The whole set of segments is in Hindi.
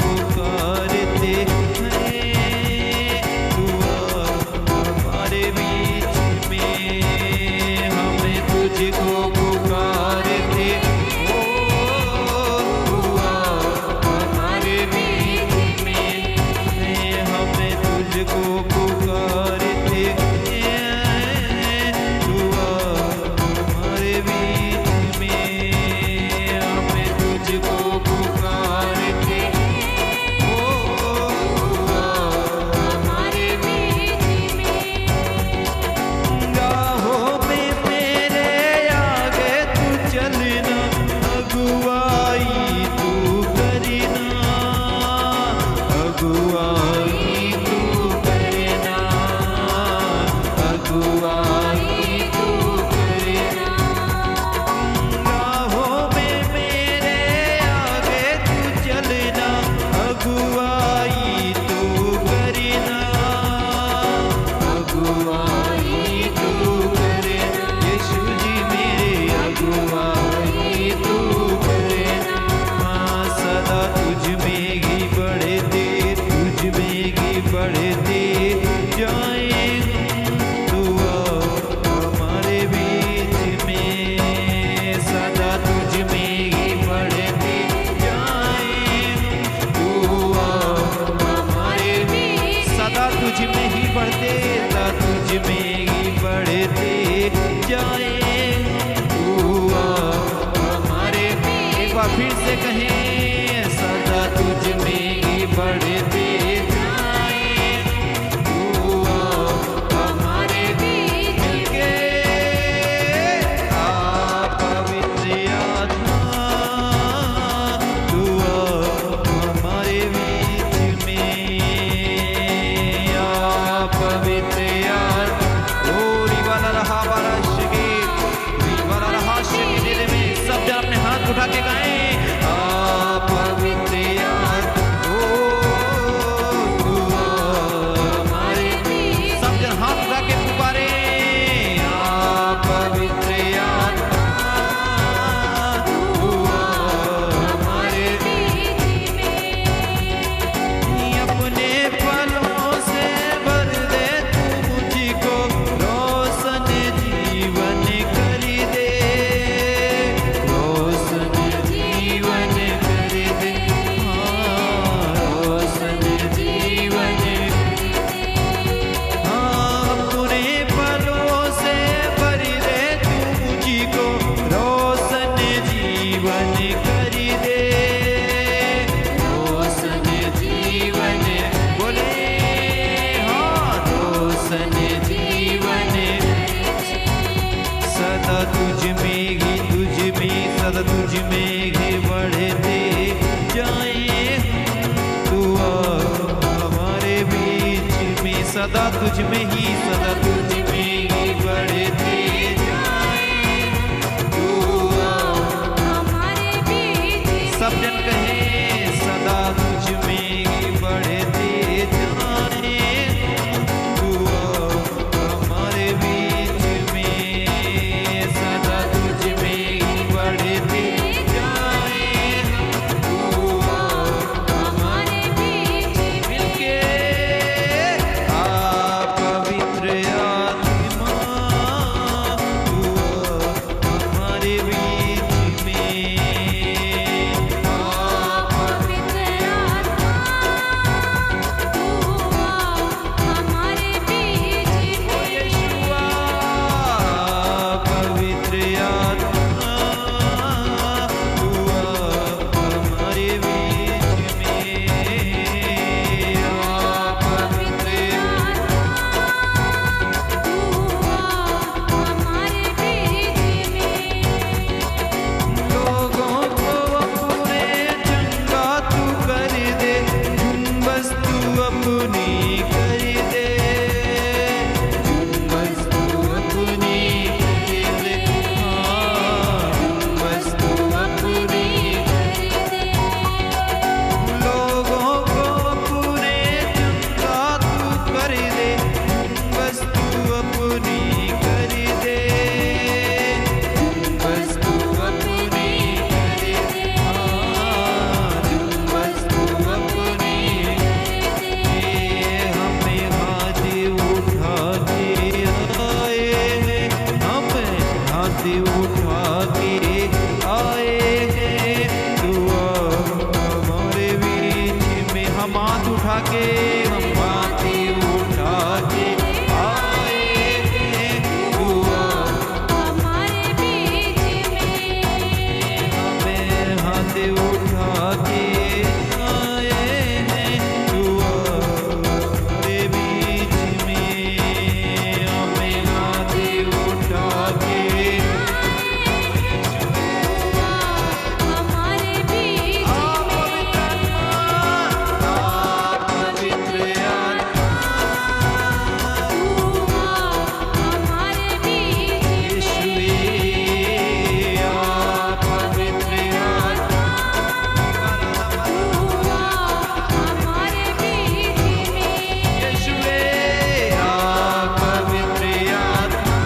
पुकारते हैं, तू आ हमारे बीच में, हमें तुझको पुकारते, ओ तू आ हमारे बीच में, हमें तुझको पुकारते हैं, तू आ हमारे बीच में, हमें तुझको पुकारते, ओ तू आ हमारे बीच में। राहों में मेरे आगे तू चलना, अगुवाई तू करना, अगुवाई तू करना, अगुवाई तू करना। राहों में मेरे आगे तू चलना, अगुवाई तू करना, अगुवाई तू करना। यीशु जी मेरे अगुवाई तू करना। हाँ, सदा तुझ में ही बढ़ते, तुझ में ही बढ़ते जाए, तू आ हमारे बीच में, सदा तुझ में ही बढ़ते जाए, तू आ हमारे बीच, सदा तुझ में ही बढ़ते, सदा तुझ में ही बढ़ते जाए, तू आ हमारे बीच। एक बार फिर से कहें, सदा तुझ में ही बढ़ते जाए, तू आ हमारे बीच। मिलके आ पवित्र आत्मा, तू आ हमारे बीच में, आ पवित्र आत्मा। ओ रिवाला रहा बारश के, रिवाला रहा शिव में, सब जन अपने हाथ उठा के गाएं, आ पवित्र आत्मा, ओ तू आ हमारे बीच। सब जन हाथ उठा के पुकारे, आ पवित्र आत्मा, तू आ हमारे बीच में। अपने फलों से भर दे तू मुझको, रोशन जीवन कर दे, रोशन जीवन कर दे, हाँ रोशन जीवन कर दे। हाँ, अपने फलों से भर दे तू मुझको, रोशन जीवन कर दे, रोशन जीवन। बोले हाँ, रोशन जीवन। सदा तुझ में ही, तुझ में, सदा तुझ में ही बढ़ते जाए, तू आ हमारे बीच में, सदा तुझ में ही, सदा तुझ में ही बढ़ते जाए, तू आ हमारे बीच। सब जन कहें, सदा तुझ में ही बढ़ते जाए, तू आ हमारे बीच में, सदा तुझ में ही बढ़ते जाए, तू आ हमारे बीच। मिलके आ पवित्र आत्मा, उठा के हम बातें उठा के आए दुआ हमारे बीच में हमें हाथ उठा के आए हैं दुआ हमारे बीच में हमें हाथ उठा के हमारे बीच पवित्र आत्मा हमारे बीच यीशुए पवित्र आत्मा हमारे बीच में यीशुए पवित्र आत्मा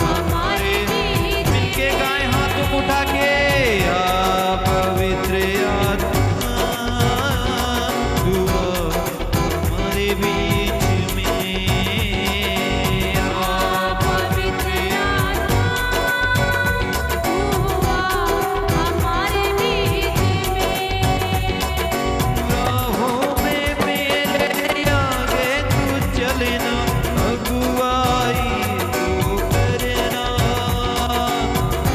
हमारे मिलके गाएं हाथ उठा के पवित्र आत्मा दुआ हमारे बीच में पवित्र आत्मा हमारे बीच में राहों में मेरे आगे तू चलना अगुवाई तू करना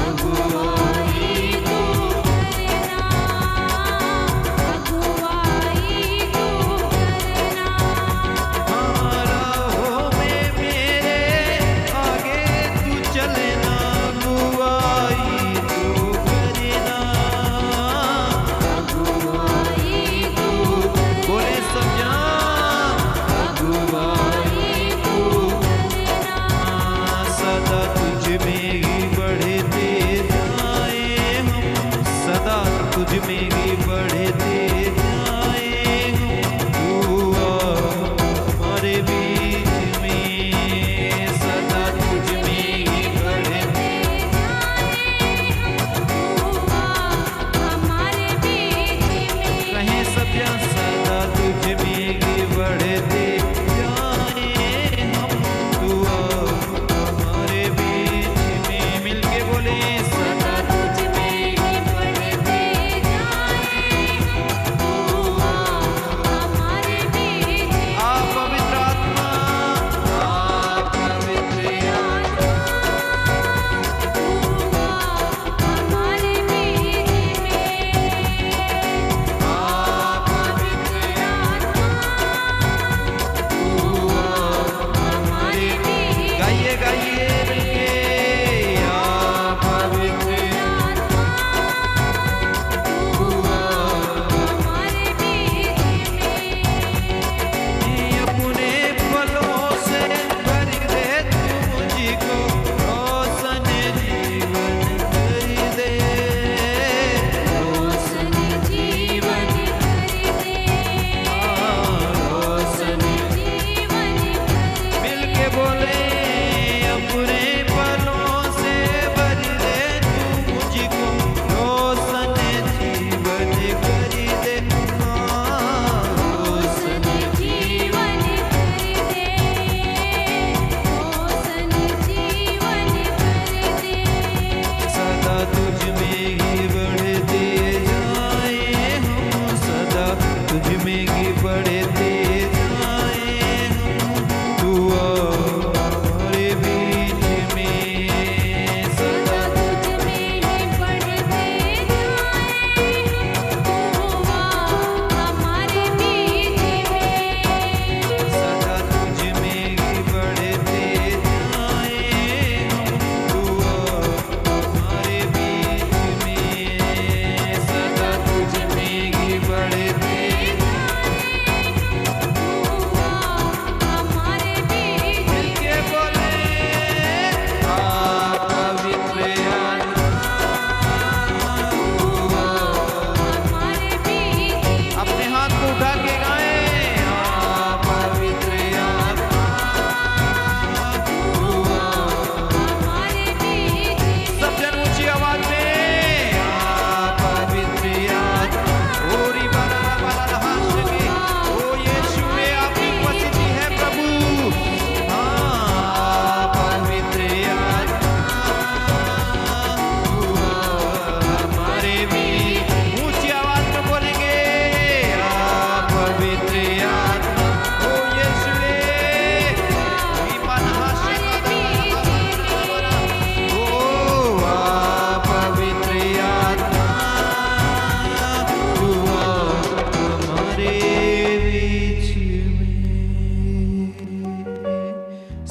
अगुवाई तू करना राहों में मेरे आगे तू चलना अगुवाई तू करना बोले सब जान अगुवाई तू सदा तुझ में ही बढ़ते जाए हम सदा तुझ में ही बढ़ते जाए हम दुआ हमारे बीच में सदा तुझ में ही बढ़ते हमारे बीच में कहें सब जान सदा तुझ में ही बढ़ते जाए हम दुआ हमारे बीच में मिलके बोले सदा तुझ में ही बढ़ते जाए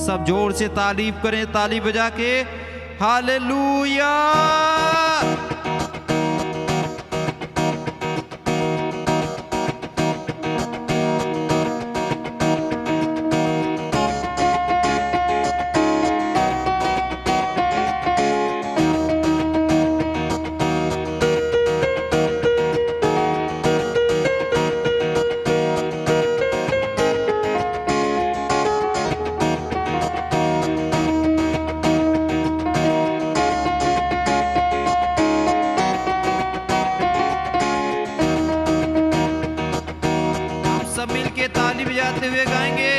सब जोर से तारीफ करें, ताली बजा के। हालेलुया। सब मिलके ताली बजाते हुए गाएंगे।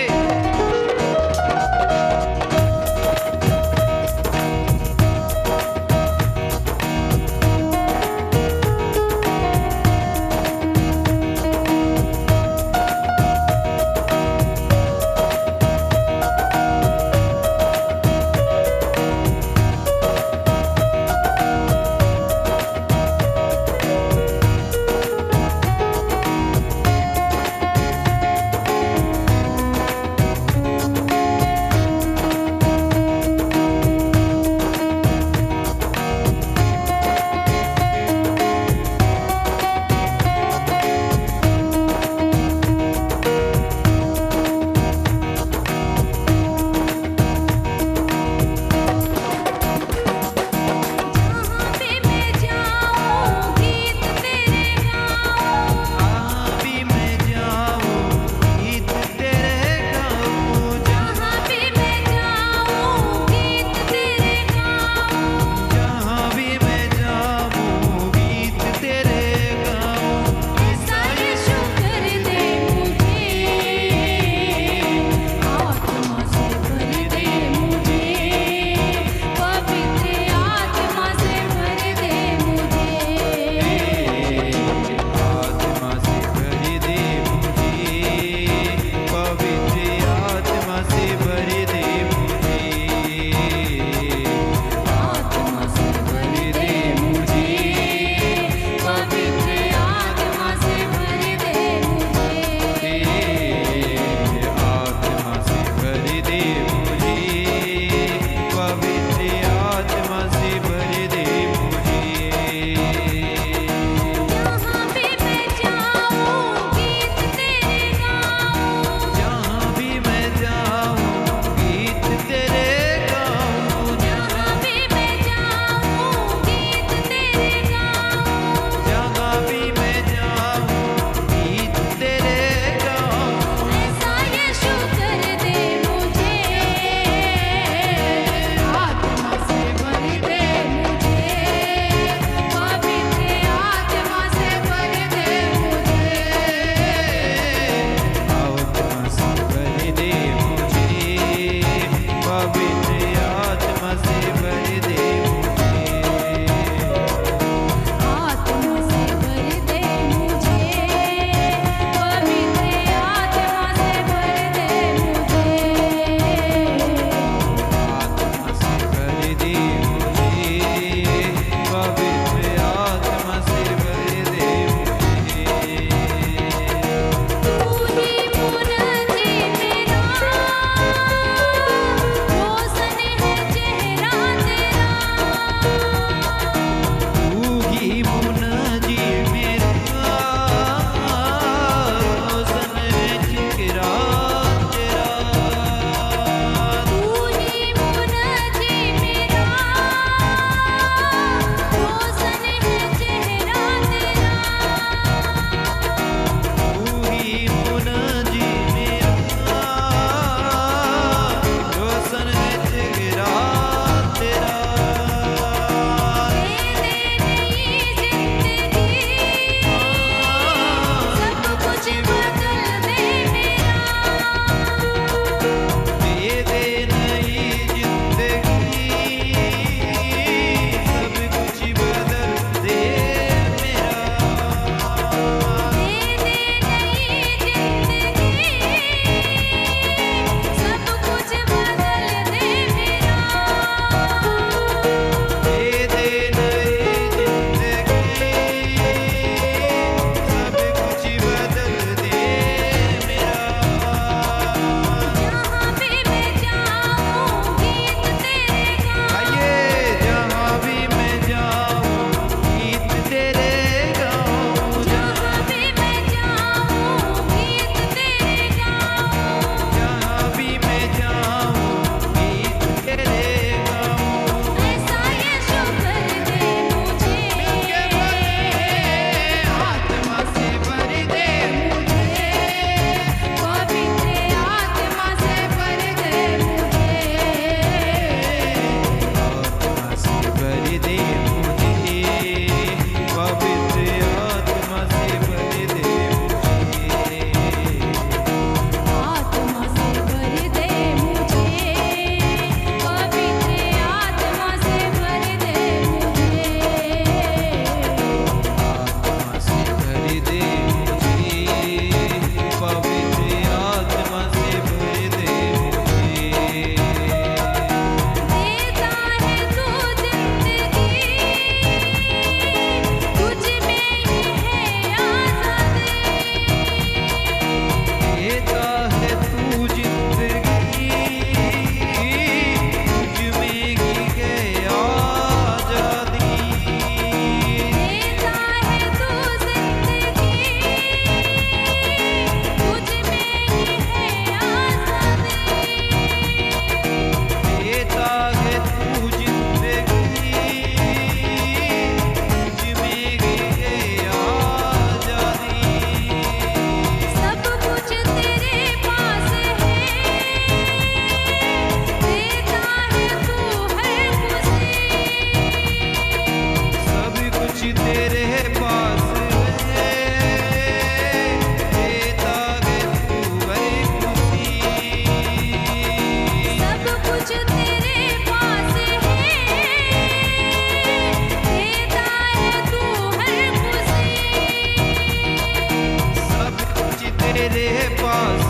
तेरे पास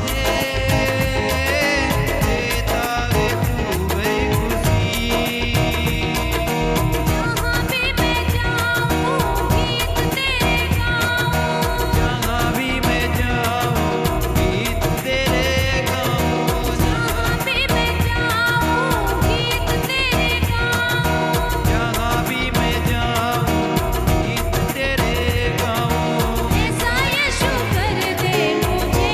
है देता है खूबे खुशी। जहाँ भी मैं जाऊँ गीत तेरे गाऊँ, जहाँ भी मैं जाऊँ गीत तेरे गाऊँ। जहाँ भी मैं जाऊँ गीत तेरे गाऊँ। जहाँ भी मैं जाऊँ गीत तेरे गाऊँ। ऐसा यीशु कर दे मुझे,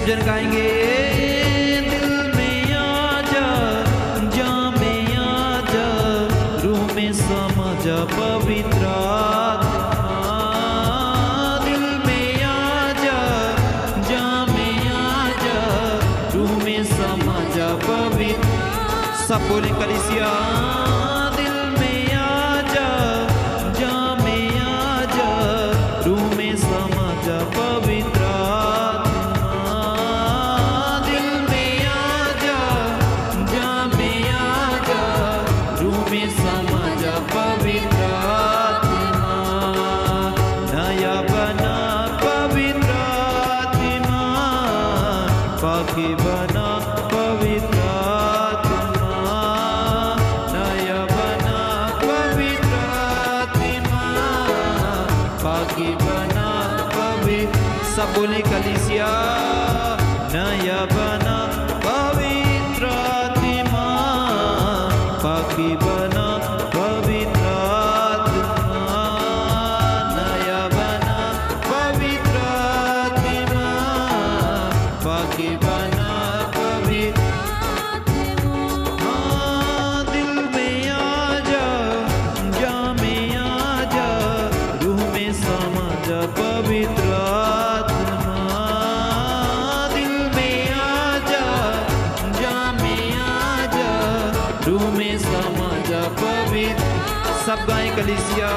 सब जन गाएंगे दिल में आजा, जान में आजा, रूह में समा जा पवित्र आत्मा। दिल में आजा, जान में आजा, रूह में समा जा पवित्र। सब बोले कलीसिया दिल में आजा, जान में आजा, रूह में समा जा पवित्र आत्मा। दिल में आजा, जान में आजा, रूह में समा जा पवित्र आत्मा। नया बना पवित्र आत्मा, पाकी बना पवित्र आत्मा। नया बना पवित्र आत्मा, पाकी बना पवित्र। सब बोले कलीसिया नया बना पवित्र आत्मा, पाकी बना पवित्र आत्मा। नया बना पवित्र आत्मा, पाकी बना पवित्र। हाँ, दिल में आजा, जान में आजा, रूह में समा जा पवित्र आत्मा। दिल में आजा, जान में आजा, रूह में समा जा पवित्र। सब गाएं कलीसिया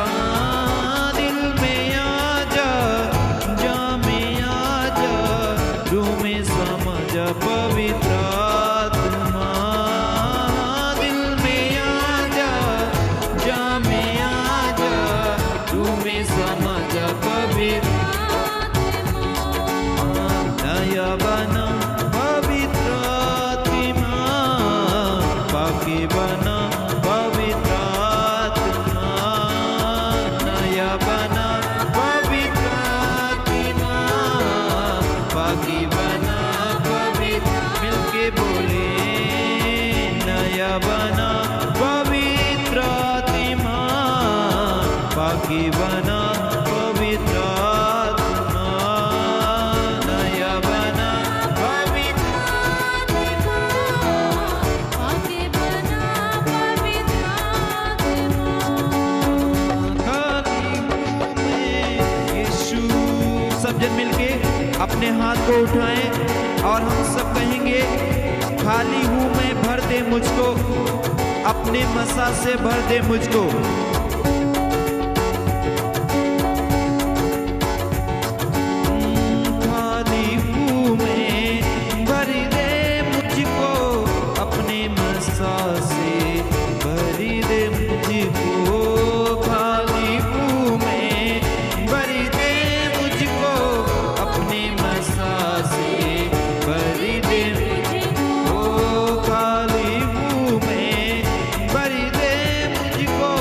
दिल में आजा, जान में आजा, रूह में समा जा पवित्र आत्मा। दिल में आजा, जान में आजा, रूह में समा जा पवित्र। नया बना पवित्र आत्मा, पाकी बना पवित्र आत्मा। नया बना पवित्र आत्मा, पाकी बना पवित्र। मिलके बोले नया बना पवित्र आत्मा, पाकी बना पवित्र आत्मा। नया बना पवित्र आगे बना पवित्र खाली हूँ मैं यीशु। सब जन मिलके अपने हाथ को उठाएं और हम सब कहेंगे खाली हूँ मैं, भर दे मुझको, अपने मसा से भर दे मुझको। खाली हूँ मैं, भर दे मुझको, अपने मसा से भर दे मुझको। खाली हूँ मैं, भर दे मुझको, अपने मसा से भर दे। ओ खाली हूँ मैं, भर दे मुझको,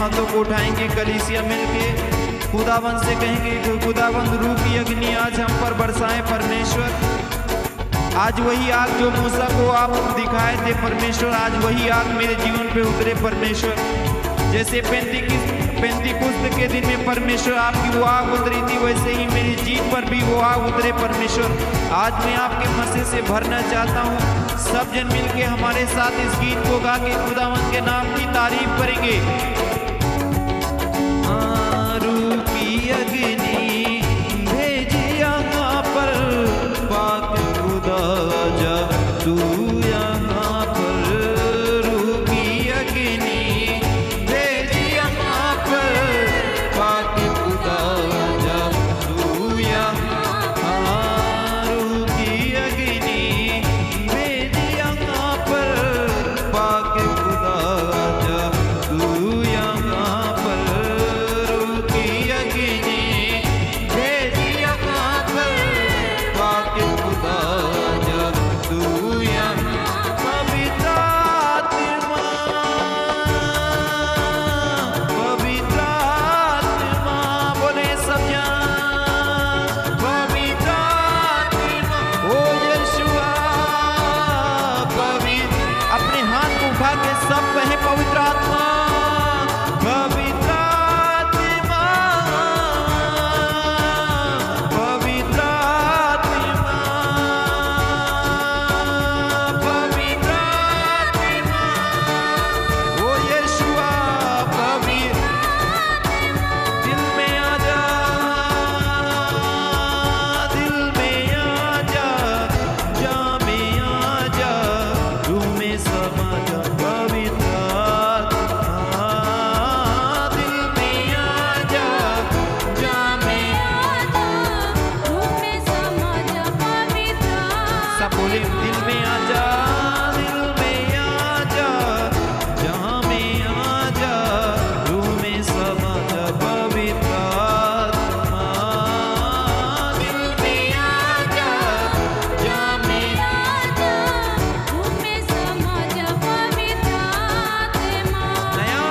हाथों को उठाएंगे कलीसिया मिलके खुदाबंद से कहेंगे कि खुदाबंद रूह की अग्नि आज हम पर बरसाए परमेश्वर। आज वही आग जो मूसा को आप दिखाए थे परमेश्वर, आज वही आग मेरे जीवन पे उतरे परमेश्वर। जैसे पेंतीकुस्त के दिन में परमेश्वर आपकी वो आग उतरी थी, वैसे ही मेरी जीभ पर भी वो आग उतरे परमेश्वर। आज मैं आपके मसीह से भरना चाहता हूँ। सब जन मिलके हमारे साथ इस गीत को गा के खुदावंद के नाम की तारीफ करेंगे। रूह की अग्नि भेजी यहाँ पर, पाक खुदा जा तू यहाँ पर। रूह की अग्नि भेजी यहाँ पर, पाक खुदा जा तू यहाँ। रूह की अग्नि भेजी यहाँ पर, पाक खुदा जा तू यहाँ पर। रूह की अग्नि भेजी यहाँ पर, पाक खुदा जा तू यहाँ। पवित्र आत्मा, पवित्र आत्मा, बोले सब जन। पवित्र आत्मा, ओ यीशुआ पवित्र। अपने हाथ को उठा के सब कहें पवित्र आत्मा, पवित्र आत्मा, पवित्र आत्मा, पवित्र आत्मा, ओ यीशुआ पवित्र। दिल में आजा, दिल में आजा, जा में आजा, रूह में समा जा पवित्र आत्मा। दिल में आजा, जा में। सब बोले दिल में आजा, दिल में आजा, जहाँ में आजा, रूह में समा जा पवित्र आत्मा। दिल में आजा, जहाँ में। नया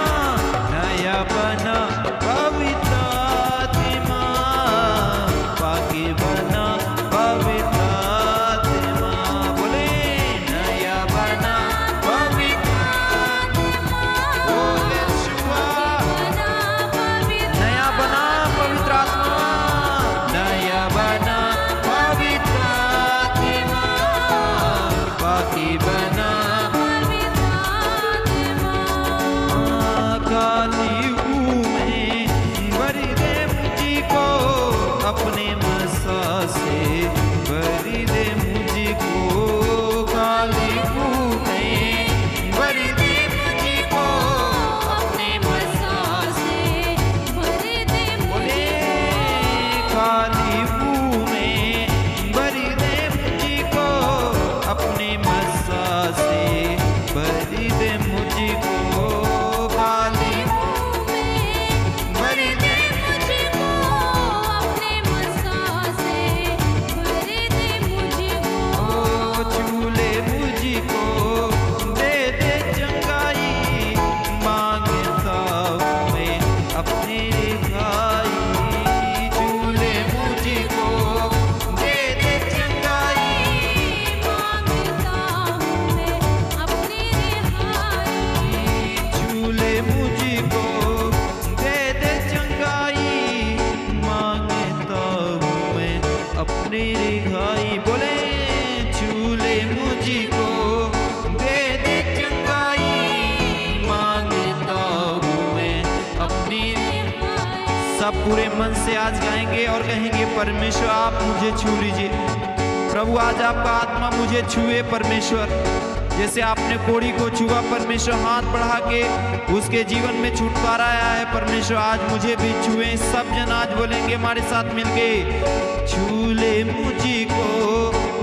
नया बना पवित्र आत्मा, पाके बना पवित्र आत्मा। बोले नया बना पवित्र। ओ यीशुआ नया बना पवित्र आत्मा, नया बना पवित्र आत्मा, पाके बना। काली में भर दे मुझको अपने मसा से, भर दे मुझको। काली में भर दे मुझको अपने मसा से। बोले काली में भर दे मुझको अपने मसा से, भर दे मुझको। काली भर दे ओ चूले मुझको, दे दे चंगाई, मांगता हूँ मैं अपनी रिहाई। चूले मुझको, दे दे चंगाई, चूले मुझको, दे दे चंगाई, मांगता हूँ मैं अपनी रिहाई। बोले चूले मुझको, दे दे चंगाई, मांगता हूँ मैं अपनी। सब पूरे मन से आज गाएंगे और कहेंगे परमेश्वर आप मुझे छू लीजिए। प्रभु आज आपका आत्मा मुझे छुए परमेश्वर। जैसे आपने कोढ़ी को छुआ परमेश्वर, हाथ बढ़ा के उसके जीवन में छुटकारा आया है परमेश्वर, आज मुझे भी छुए। सब जन आज बोलेंगे हमारे साथ मिलके, छूले मुझको,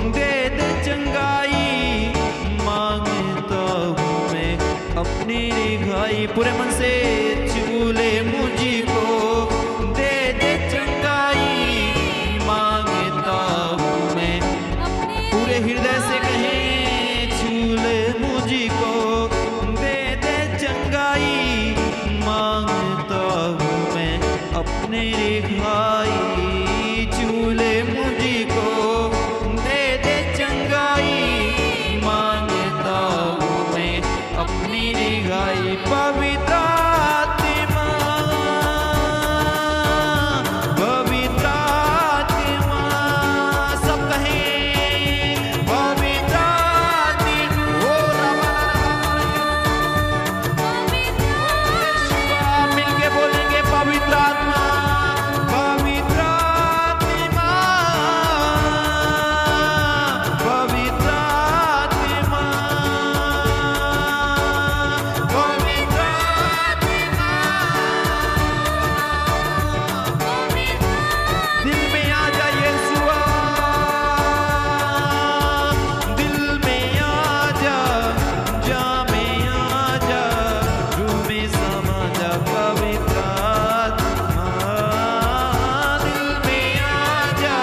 दे दे चंगाई, मांगता हूँ मैं अपनी रिहाई। पूरे मन से छूले मुझको, दे दे चंगाई, मांगता हूँ मैं। पूरे हृदय से कहें छूले मुझको, दे दे चंगाई, मांग भाई चूल्हे मुझको दे दे चंगाई मांगता हूँ मैं अपनी रिहाई पवित्र आत्मा पवित्र आत्मा सब कहें पवित्र आत्मा ओ मिलके बोलेंगे पवित्र आत्मा पवित्र आत्मा पवित्र आत्मा पवित्र आत्मा दिल में आ जा यीशुआ दिल में आ जा जा में आ जा रूह में समा जा पवित्र आत्मा दिल में आ जा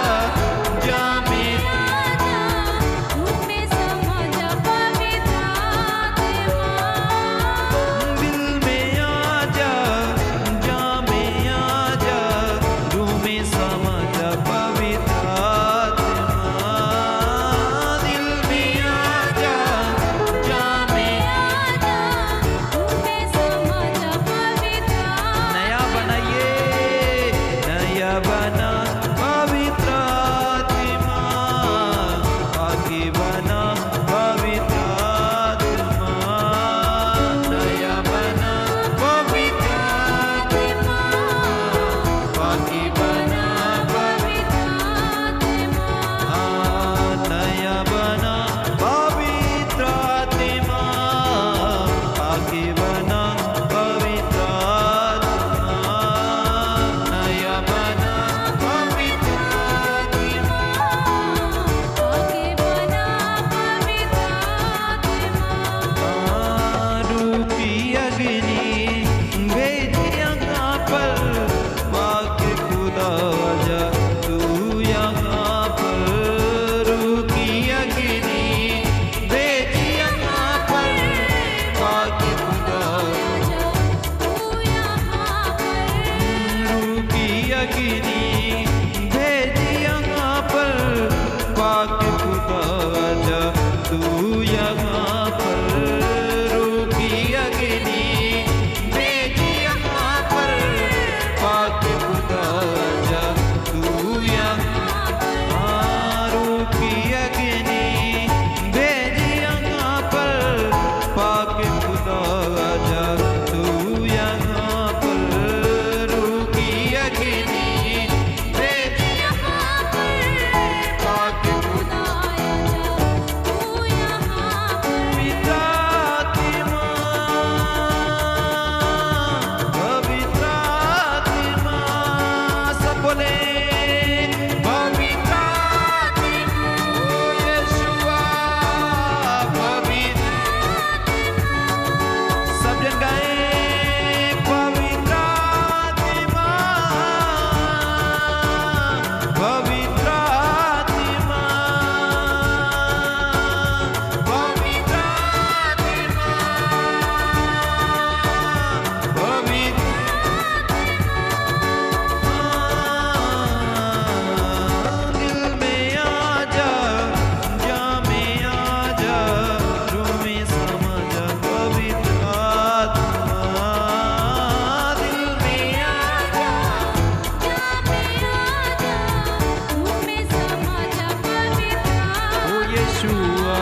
जा में दिल में आ जा जा में आ जा रूह में समा जा पवित्र आत्मा दिल में आ जा जा में नया बनाइए नया बना पवित्र आत्मा आगे बना पवित्र आत्मा नया बना पवित्र आत्मा आगे बना नया बना पवित्र आत्मा आगे बना पवित्र आत्मा नया बना पवित्र रूह की अग्नि भेजी यहाँ पर वाक्य खुदा जा तू यहाँ पर रूह की अग्नि भेजी यहाँ पर वाक्य खुदा रूह की अग्नि भेजी यहाँ पर वाक्य खुदा जा तू यहाँ पर रूह की अग्नि भेजी यहाँ पर वाक्य खुदा जा तू यहाँ रूह की अग्नि भेजी यहाँ पर वाक्य खुदा जा तू यहाँ पर रूह की अग्नि भेजी यहाँ पर वाक्य खुदा पवित्र आत्मा पवित्र आत्मा सब बोले पवित्र आत्मा ओ यीशुआ पवित्र सब जन गाए पवित्र आत्मा पवित्र आत्मा पवित्र आत्मा पवित्र दिल में आ जा जा में आ जा रूह में समा जा पवित्र आत्मा दिल में आ जा ओ यीशुआ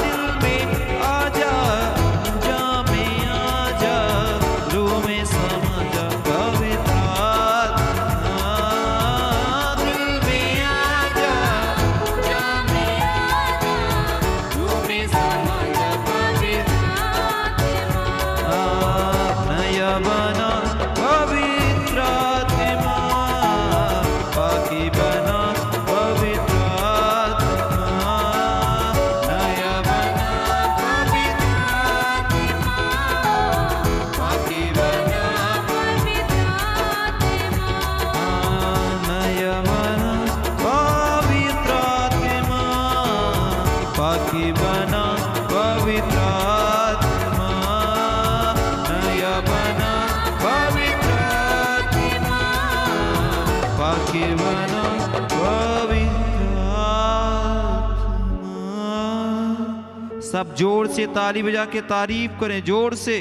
दिल में आ जा जा में आ जा रूह में समा जा पवित्र आत्मा दिल में आ जा जा में रूह में समा जा पवित्र नया बना पवित्र आत्मा पाकी बना पवित्र आत्मा नया बना पवित्र आत्मा पाकी बना नया बना पवित्र आत्मा पाकी बना पवित्र आत्मा नया बना पवित्र आत्मा आके बना पवित्र आत्मा। सब जोर से ताली बजा के तारीफ करें, जोर से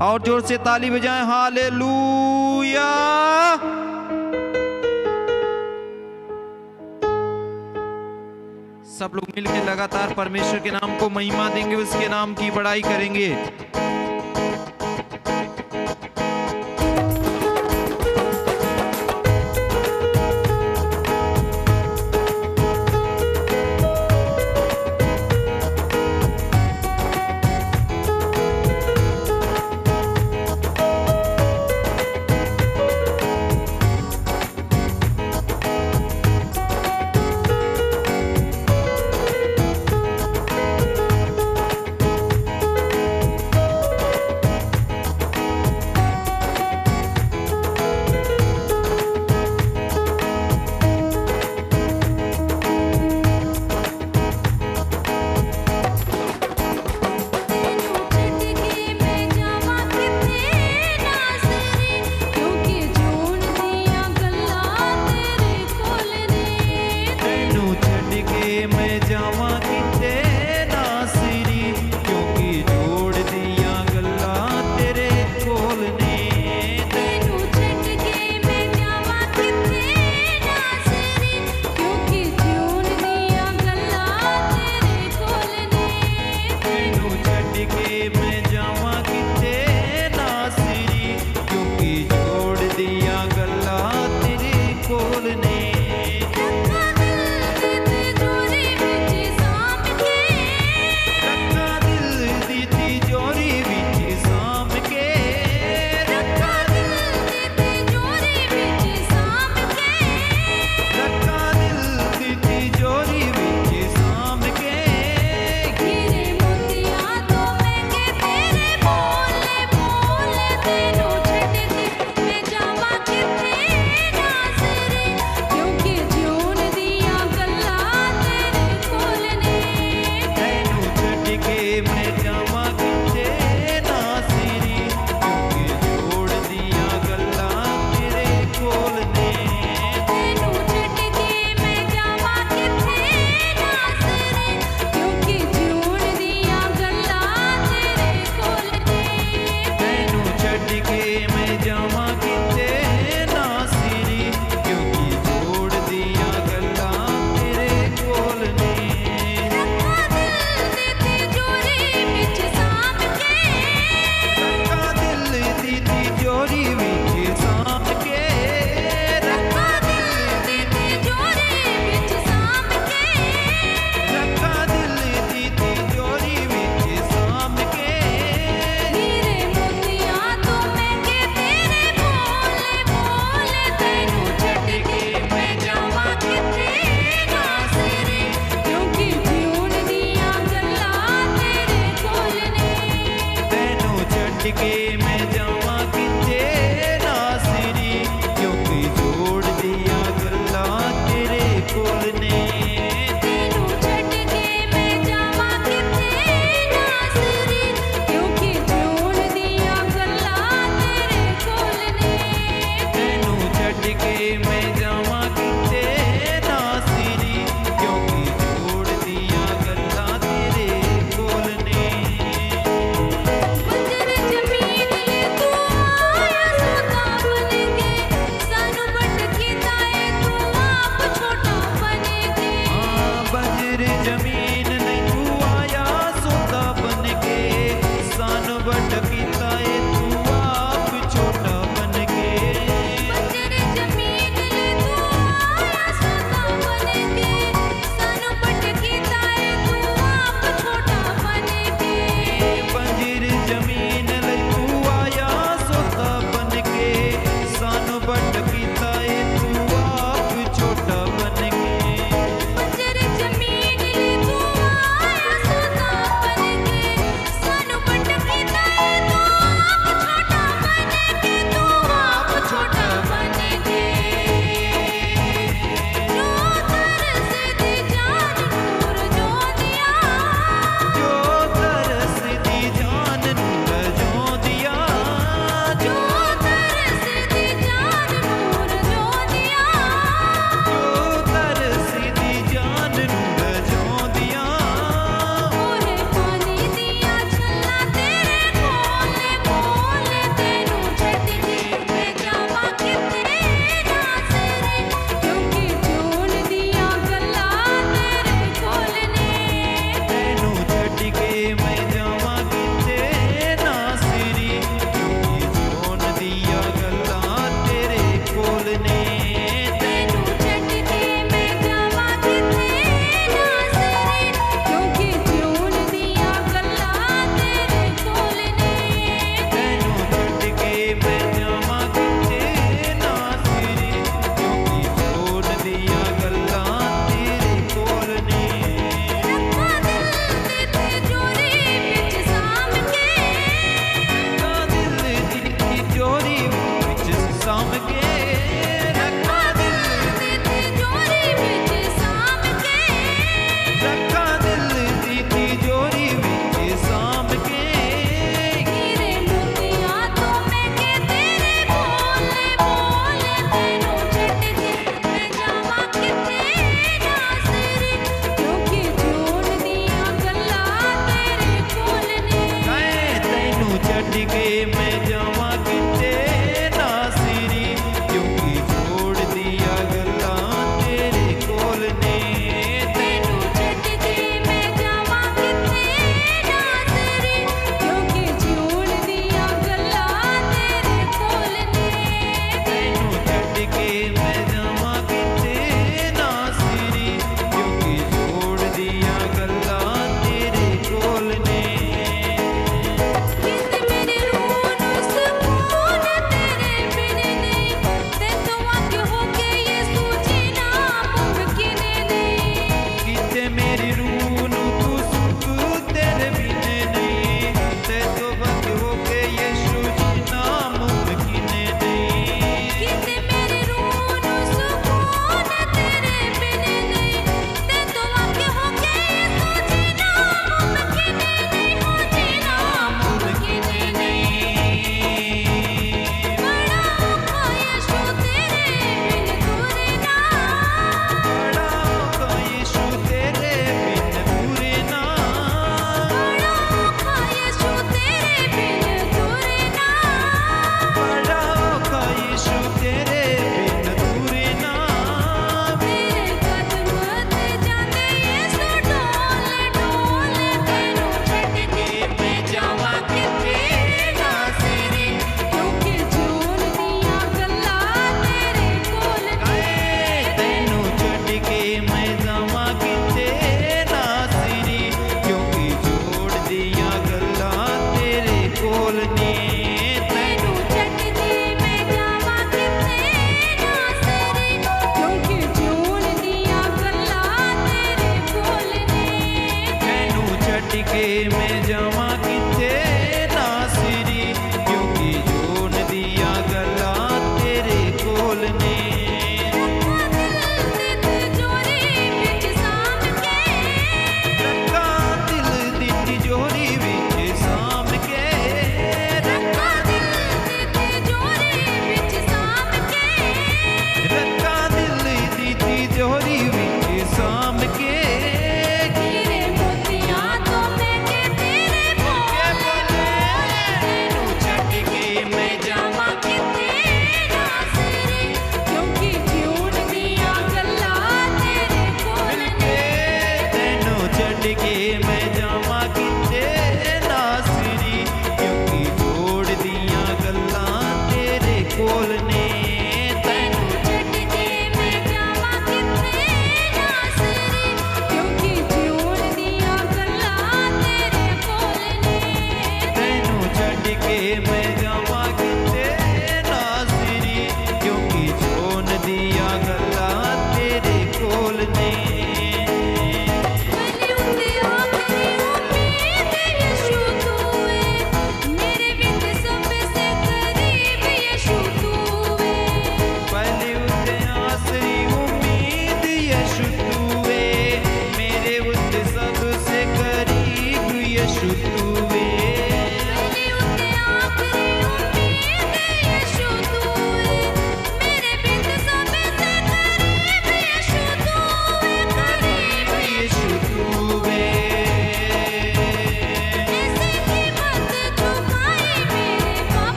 और जोर से ताली बजाएं। हालेलुया। सब लोग मिलकर लगातार परमेश्वर के नाम को महिमा देंगे, उसके नाम की बड़ाई करेंगे।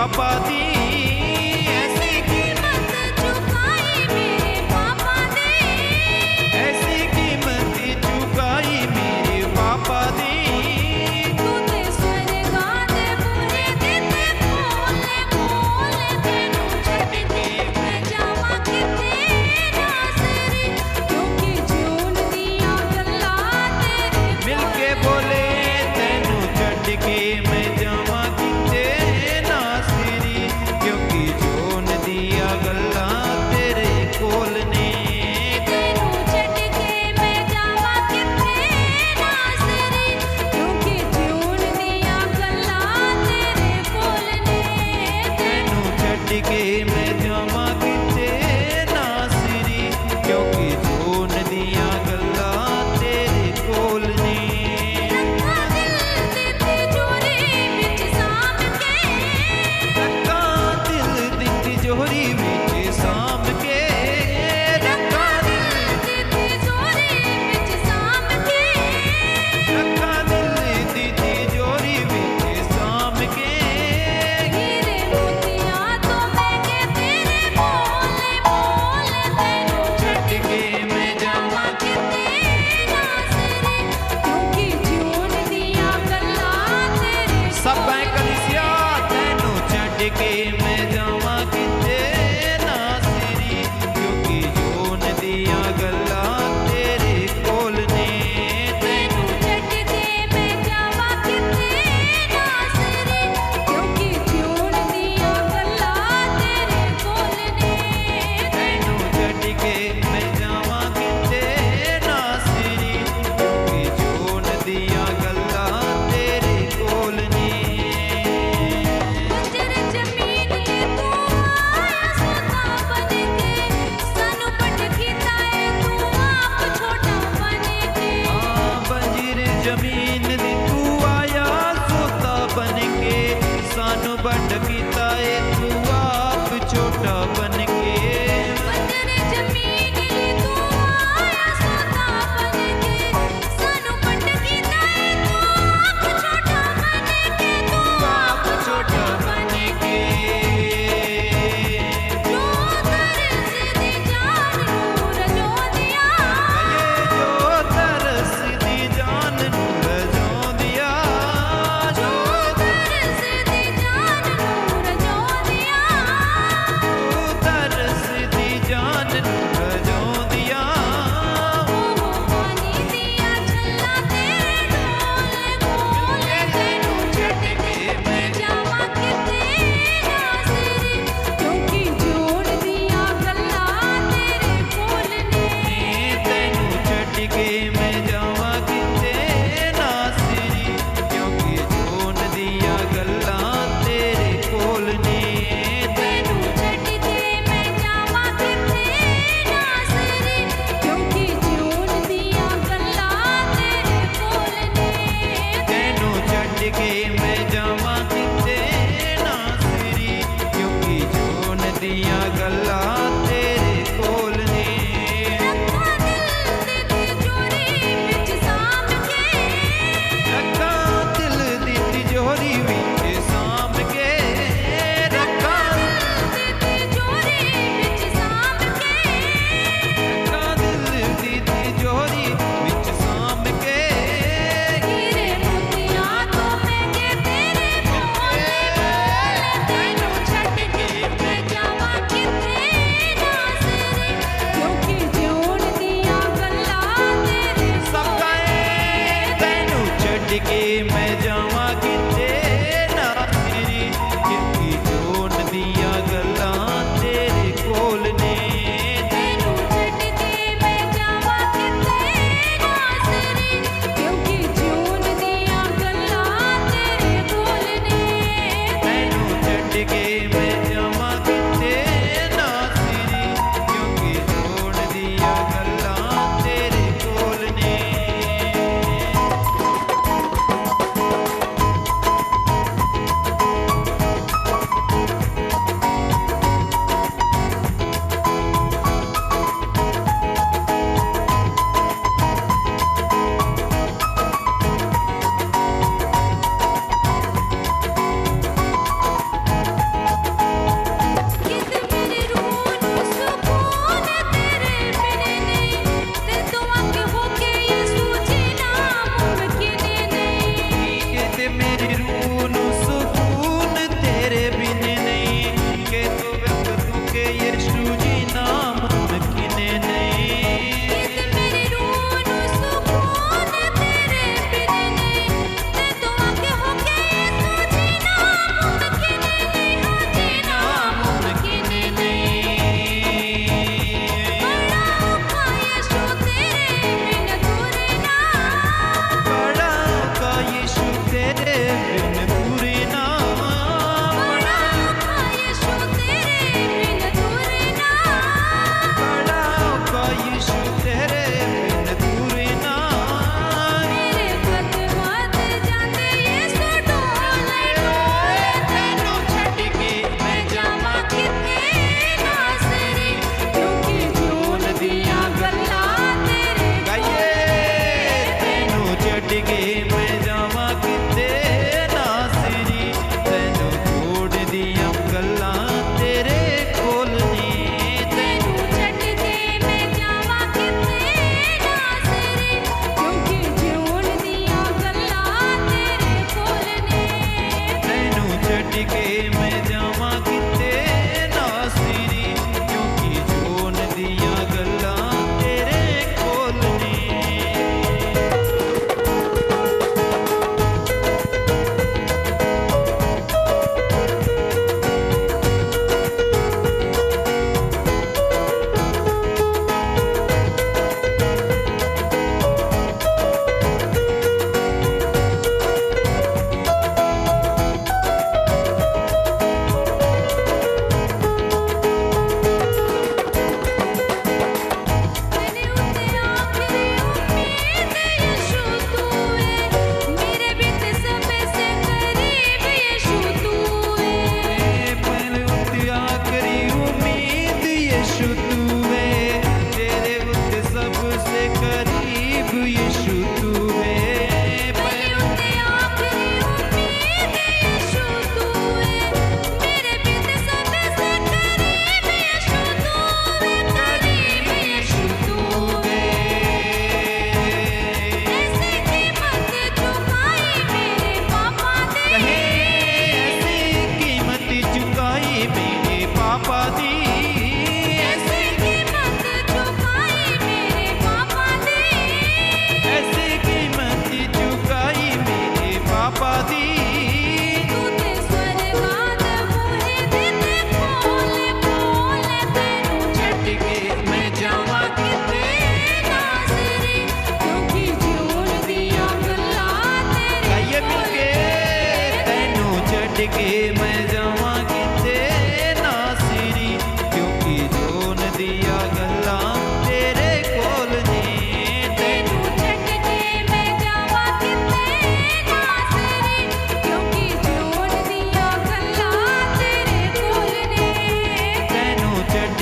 पापा दी ऐसी कीमत चुकाई मेरे पापा ने ऐसी कीमत चुकाई मेरे पापा दी तू ते स्वर्गा दे पूरे दिते बोले बोले तेनू छड्ड के मैं जावां किते नासरी क्योंकि जून दियां गल्लां तेरे मिल के बोले तेनू छड्ड के मैं जावां किते नासरी क्योंकि जोन दिया गल्लां तेरे कोल ने तेनू छड्ड के मैं जावां किते नासरी क्योंकि जून दियां गल्लां तेरे कोल ने तेनू छड्ड के मैं जावां किते नासरी क्योंकि जोन दिया गल्लां तेरे कोल ने रखा दिल दी तिजोरी विच साਂਭ के रखा दिल दी तिजोरी विच साਂਭ के रखा दिल दी तिजोरी विच साਂਭ के रखा दिल दी तिजोरी विच साਂਭ के हीरे मोतियां तो महंगे तेरे बोले बोले तेनू छड्ड के मैं जावां किते नासरी क्योंकि जून दियां गल्लां तेरे सब गाए कलिसिया तेनू छड्ड के मैं जावां किते नासरी क्योंकि जोन दियां गल्लां तेरे कोल ने तेनू छड्ड के मैं जावां किते नासरी क्योंकि जून दियां गल्लां तेरे कोल ने तेनू छड्ड के मैं जावां किते नासरी क्योंकि जोन दियां गल्लां तेरे कोल ने बंजर जमीन ले तू आया सोता बन के सानू पट कीता है तू आप छोटा बन के बंजर जमीन दी तू आया सोता बन के सानू बंड कीता ए तू आप छोटा बन के बंजर जमीन ले तू आया सोता बन के सानू पट कीता है तू आप छोटा बन के तू आप छोटा बन के जो तरस दी जान नूर जो दिया जो तरस दी जान नू रजोंदिया जो तरस दी जान नूर जो दिया जो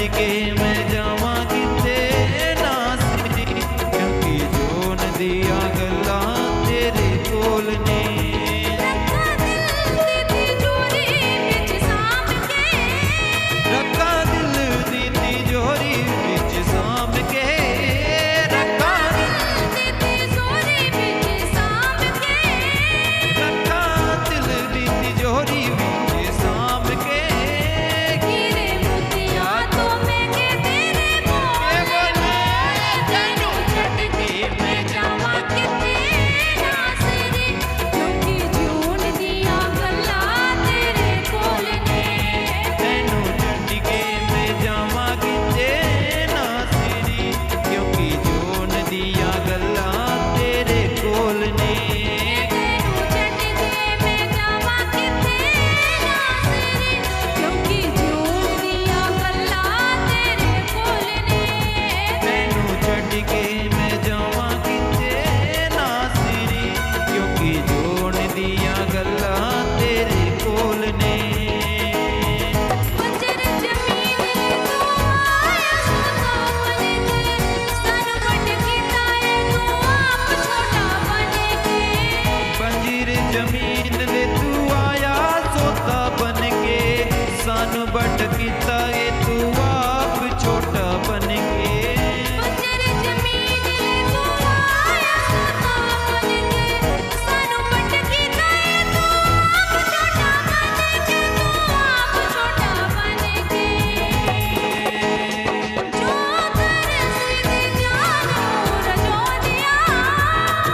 के मैं जावा किते नासरी क्योंकि जोन दिया गल्ला तेरे कोल ने रखा दिल दी तिजोरी विच सांभ के रखा दिल दी तिजोरी विच सांभ के रखा दिल दी तिजोरी विच सांभ के हीरे मोतिया तो महंगे तेरे बोले तैनू छड्ड के मैं जावा किते नासरी क्योंकि जून दिया गल्ला तेरे कोल ने तैनू छड्ड के मैं जावा किते नासरी क्योंकि जोन दिया गल्ला तेरे कोल ने तैनू छड्ड के मैं जावा किते नासरी क्योंकि जून दिया गल्ला तेरे कोल ने तैनू छड्ड के मैं जावा किते नासरी क्योंकि जोन दिया गल्ला तेरे कोल ने बंजर जमीन तू आया सोता बन के सानू वट कीता है तू आप छोटा बन के पंजीर जमीन ले तू आया सोता बन के सानू बट कीता ए तू आप छोटा बन के बंजर जमीन तू आया सोता बन के सानू वट कीता है तू आप छोटा बन के तू आप छोटा बन के जो तरस दी जान रजो दिया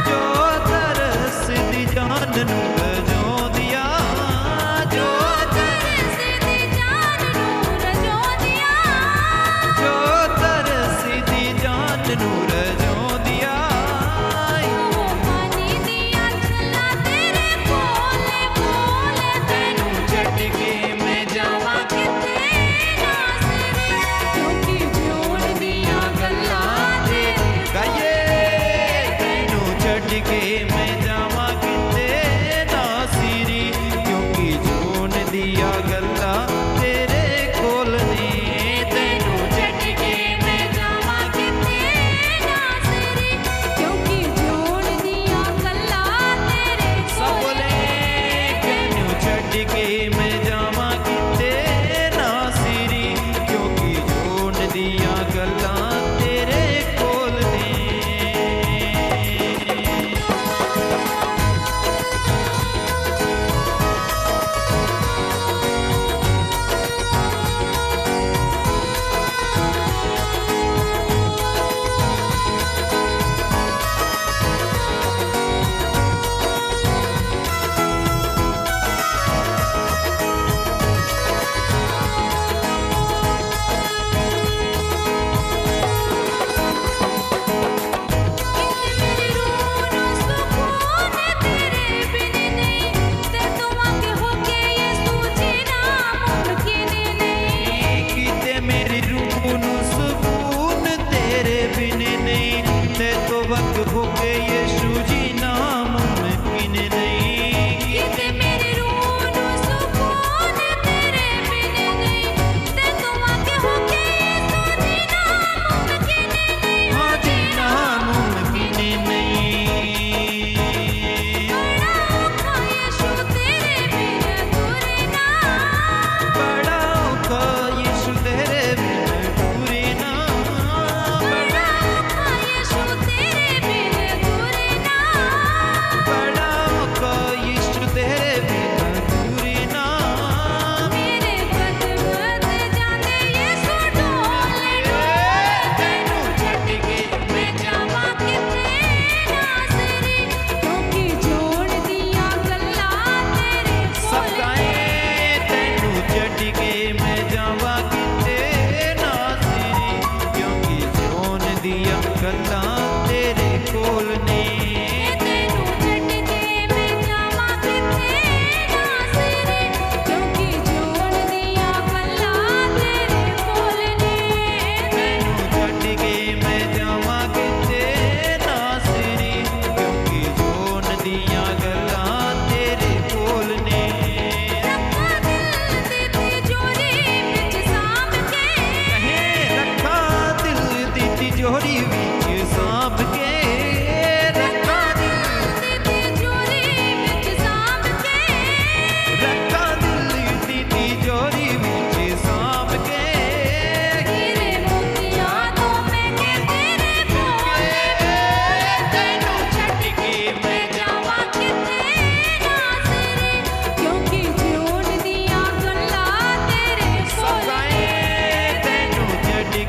जो तरस दी जान नू रजो दिया जो तरस दी जान रजो दिया जो तरस दी जान नू रजो दिया वो पानी दिया चला तेरे बोले बोले तैनू छड्ड के मैं जावा किते नासरी क्योंकि जोन दिया गल्ला तेरे गाइए तैनू छड्ड के मैं जावा किते नासरी क्योंकि जोन दिया गल्ला तेरे कोल ने तैनू छड्ड के मैं जावा किते नासरी क्योंकि जोन दिया गल्ला तेरे सब बोले तैनू छड्ड के मैं जावा किते नासरी क्योंकि जोन दिया गल्ला तेरे कोल ने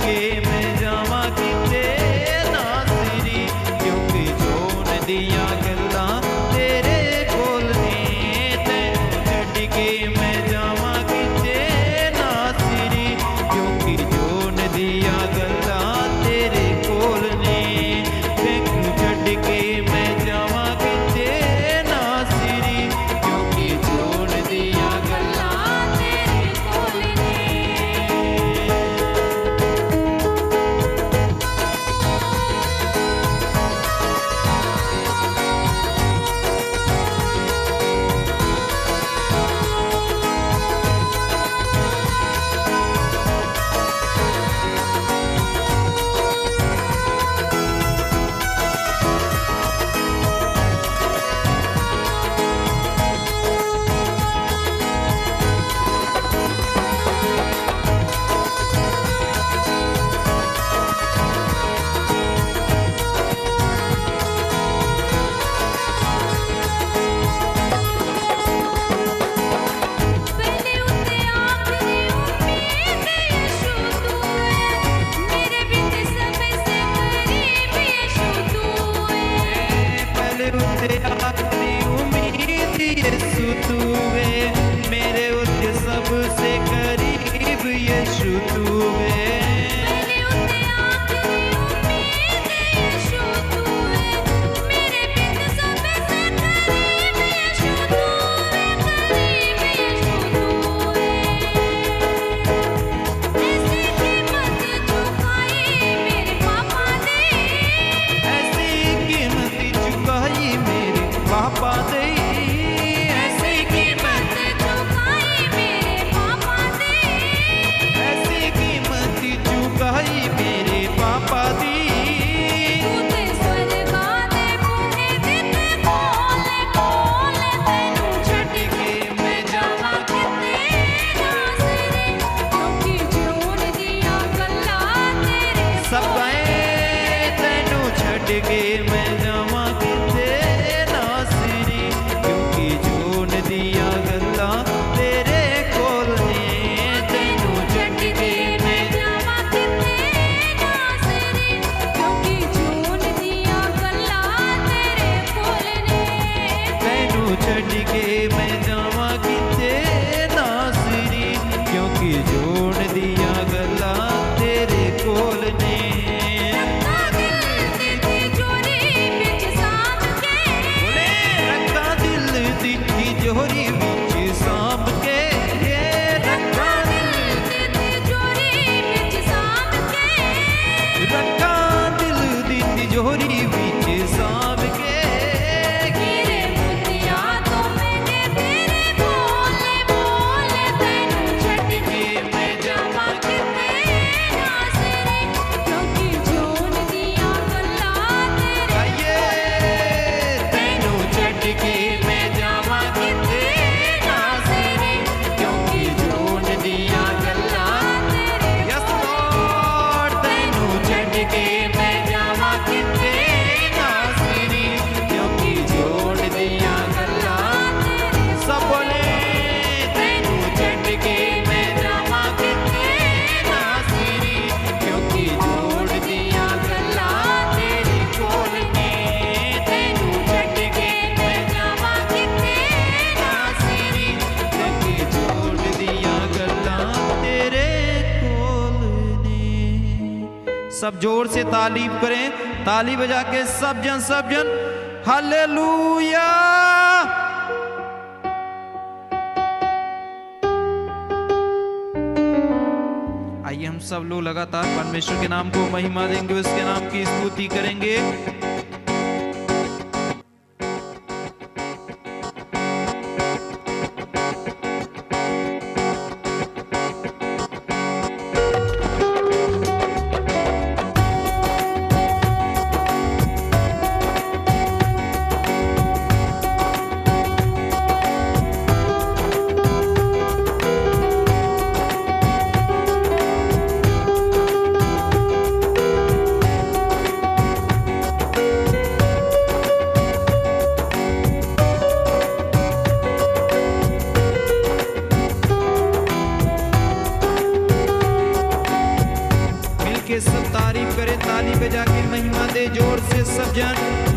के मैं जावा किते नासरी क्योंकि जो नदियां गल्ला तेरे कोल ने तैनू छड्ड के मैं जावा किते नासरी क्योंकि जो नदियां गल्ला तेरे कोल ने तैनू छड्ड के मैं जावा किते नासरी क्योंकि जो नदियां गल्ला तेरे कोल ने पहले उते आखरी उम्मीद यीशु तू है मेरे बिन सबसे करीब यीशु तू है पहले उत्ते आखरी उम्मीद यीशु तू है मेरे उत्ते सबसे करीब यीशु तू है पहले उते आखरी उम्मीद यीशु तू है मेरे बिन सबसे करीब यीशु तू है करीब यीशु तू है ऐसी कीमत चुकाई मेरे पापा ने ऐसी कीमत चुकाई मेरे पापा दे ऐसी कीमत चुकाई मेरे पापा ने ऐसी कीमत चुकाई मेरे पापा दी तूते स्वर्गा दे बूहे दिते खोले खोले तैनू छड्ड के मैं जावा किते नासरी क्योंकि जून दियां गल्लां तेरे सब गए तैनू छड्ड के मैं जावा किते नासरी क्योंकि जो नदियां गल्लां तेरे कोल ने तैनू छड्ड के मैं जावा किते नासरी क्योंकि जून दियां गल्लां तेरे कोल ने तैनू छड्ड के मैं जावा किते नासरी क्योंकि जो नदियां गल्लां तेरे कोल ने रखा दिल दी तिजोरी विच सांभ के बोले रखा दिल दी तिजोरी विच सांभ के रखा दिल दी तिजोरी विच सांभ के रखा दिल दी तिजोरी विच सांभ के हीरे मोतिया तो मैंने तेरे बोले बोले तैनू छड्ड के मैं जावा किते नासरी क्योंकि जून दियां गल्लां तेरे आइए तैनू छड्ड के मैं जावा किते नासरी क्योंकि जो नदियां गल्लां तेरे यस लॉर्ड तैनू छड्ड के मैं जावा किते नासरी क्योंकि जो नदियां गल्लां सब बोले तैनू छड्ड के मैं जावा किते नासरी क्योंकि जो नदियां गल्लां तेरे कोल ने तैनू छड्ड के मैं जावा किते नासरी क्योंकि जो नदियां गल्लां तेरे कोल ने सब जोर से तालीम करें ताली बजा के सब जन हालेलुया आइए हम सब लोग लगातार परमेश्वर के नाम को महिमा देंगे उसके नाम की स्तुति करेंगे के सब तारीफ करे, ताली बजा के महिमा दे जोर से सब जन।